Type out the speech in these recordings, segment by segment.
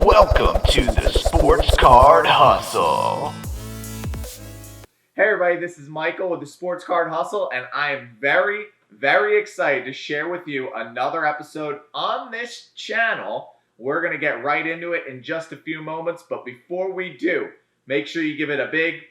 Welcome to the Sports Card Hustle. Hey everybody, this is Michael with the Sports Card Hustle, and I am very, very excited to share with you another episode on this channel. We're going to get right into it in just a few moments, but before we do, make sure you give it a big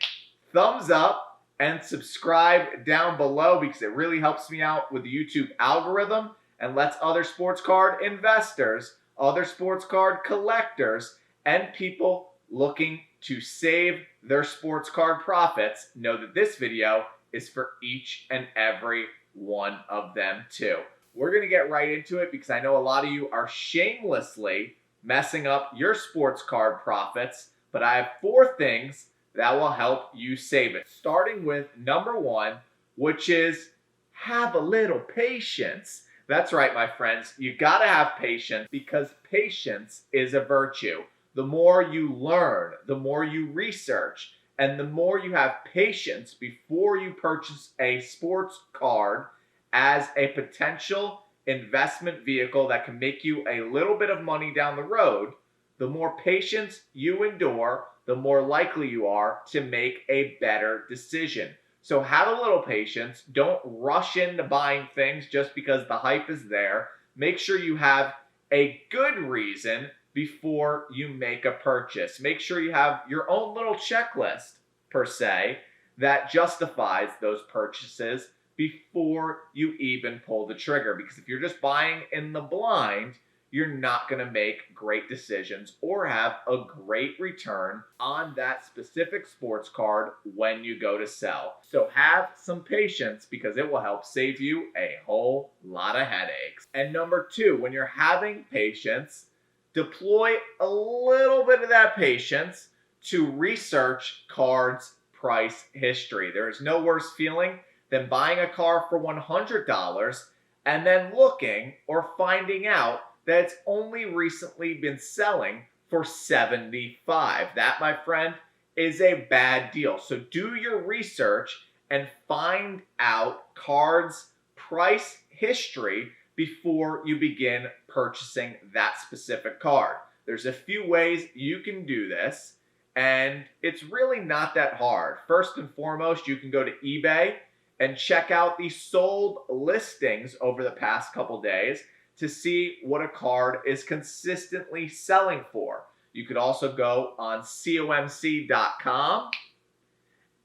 thumbs up and subscribe down below because it really helps me out with the YouTube algorithm and lets other sports card investors, other sports card collectors, and people looking to save their sports card profits know that this video is for each and every one of them too. We're going to get right into it because I know a lot of you are shamelessly messing up your sports card profits, but I have 4 things that will help you save it. Starting with number 1, which is have a little patience. That's right, my friends. You got to have patience because patience is a virtue. The more you learn, the more you research, and the more you have patience before you purchase a sports card as a potential investment vehicle that can make you a little bit of money down the road, the more patience you endure, the more likely you are to make a better decision. So have a little patience. Don't rush into buying things just because the hype is there. Make sure you have a good reason before you make a purchase. Make sure you have your own little checklist, per se, that justifies those purchases before you even pull the trigger. Because if you're just buying in the blind, you're not going to make great decisions or have a great return on that specific sports card when you go to sell. So have some patience because it will help save you a whole lot of headaches. And number 2, when you're having patience, deploy a little bit of that patience to research cards' price history. There is no worse feeling than buying a car for $100 and then looking or finding out that it's only recently been selling for $75. That, my friend, is a bad deal. So do your research and find out cards' price history before you begin purchasing that specific card. There's a few ways you can do this, and it's really not that hard. First and foremost, you can go to eBay and check out the sold listings over the past couple days to see what a card is consistently selling for. You could also go on comc.com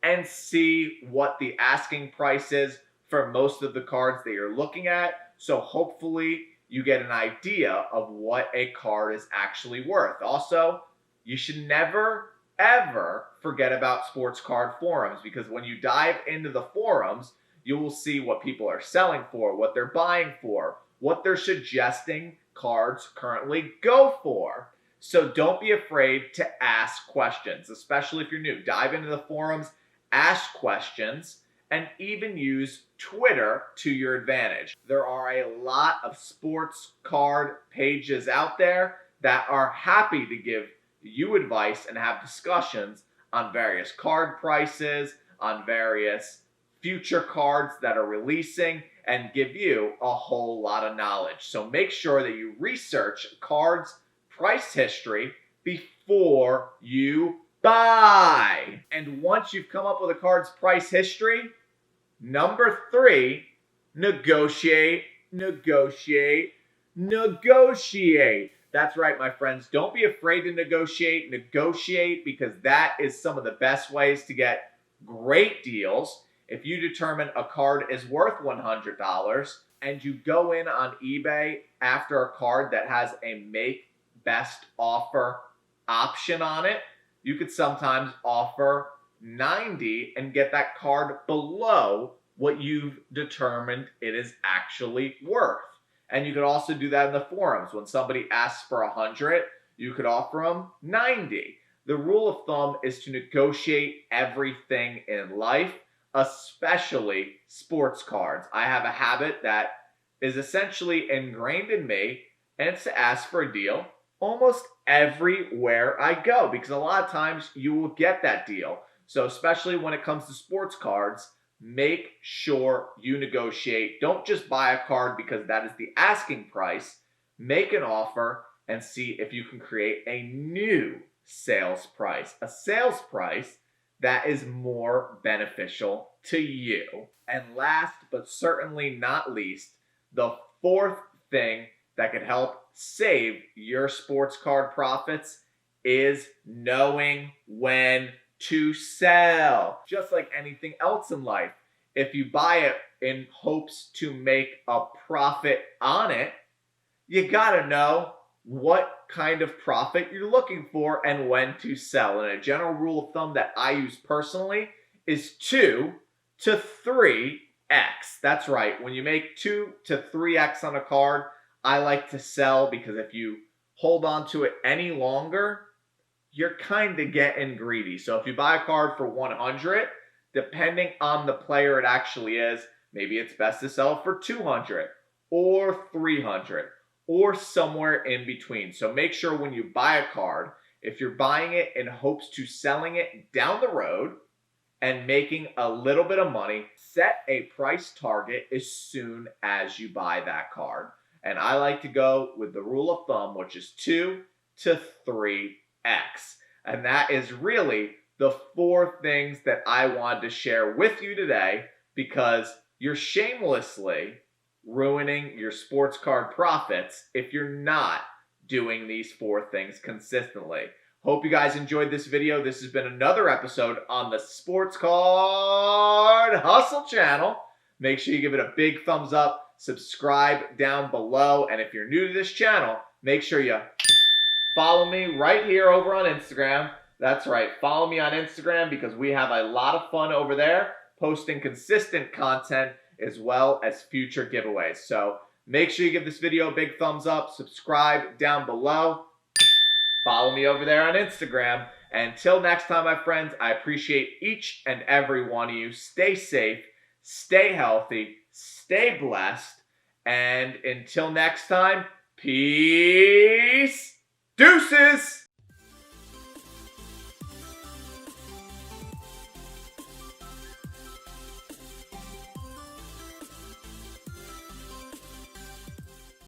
and see what the asking price is for most of the cards that you're looking at. So hopefully you get an idea of what a card is actually worth. Also, you should never, ever forget about sports card forums because when you dive into the forums, you will see what people are selling for, what they're buying for, what they're suggesting cards currently go for. So don't be afraid to ask questions, especially if you're new. Dive into the forums, ask questions, and even use Twitter to your advantage. There are a lot of sports card pages out there that are happy to give you advice and have discussions on various card prices, on various future cards that are releasing, and give you a whole lot of knowledge. So make sure that you research cards' price history before you buy. And once you've come up with a card's price history, number 3, negotiate, negotiate, negotiate. That's right, my friends. Don't be afraid to negotiate. Negotiate because that is some of the best ways to get great deals. If you determine a card is worth $100 and you go in on eBay after a card that has a make best offer option on it, you could sometimes offer $90 and get that card below what you've determined it is actually worth. And you could also do that in the forums. When somebody asks for $100, you could offer them $90. The rule of thumb is to negotiate everything in life, especially sports cards. I have a habit that is essentially ingrained in me, and it's to ask for a deal almost everywhere I go because a lot of times you will get that deal. So especially when it comes to sports cards, make sure you negotiate. Don't just buy a card because that is the asking price. Make an offer and see if you can create a new sales price, a sales price that is more beneficial to you. And last but certainly not least, the fourth thing that could help save your sports card profits is knowing when to sell. Just like anything else in life, if you buy it in hopes to make a profit on it, you gotta know what kind of profit you're looking for and when to sell. And a general rule of thumb that I use personally is 2 to 3x. That's right. When you make 2 to 3x on a card, I like to sell, because if you hold on to it any longer, you're kind of getting greedy. So if you buy a card for 100, depending on the player it actually is, maybe it's best to sell it for 200 or 300 or somewhere in between. So make sure when you buy a card, if you're buying it in hopes to selling it down the road and making a little bit of money, set a price target as soon as you buy that card. And I like to go with the rule of thumb, which is 2 to 3x. And that is really the 4 things that I wanted to share with you today, because you're shamelessly ruining your sports card profits if you're not doing these 4 things consistently. Hope you guys enjoyed this video. This has been another episode on the Sports Card Hustle channel. Make sure you give it a big thumbs up, subscribe down below, and if you're new to this channel, make sure you follow me right here over on Instagram. That's right, follow me on Instagram, because we have a lot of fun over there, posting consistent content as well as future giveaways. So make sure you give this video a big thumbs up, subscribe down below, follow me over there on Instagram. Until next time, my friends, I appreciate each and every one of you. Stay safe, stay healthy, stay blessed, and until next time, peace, deuces!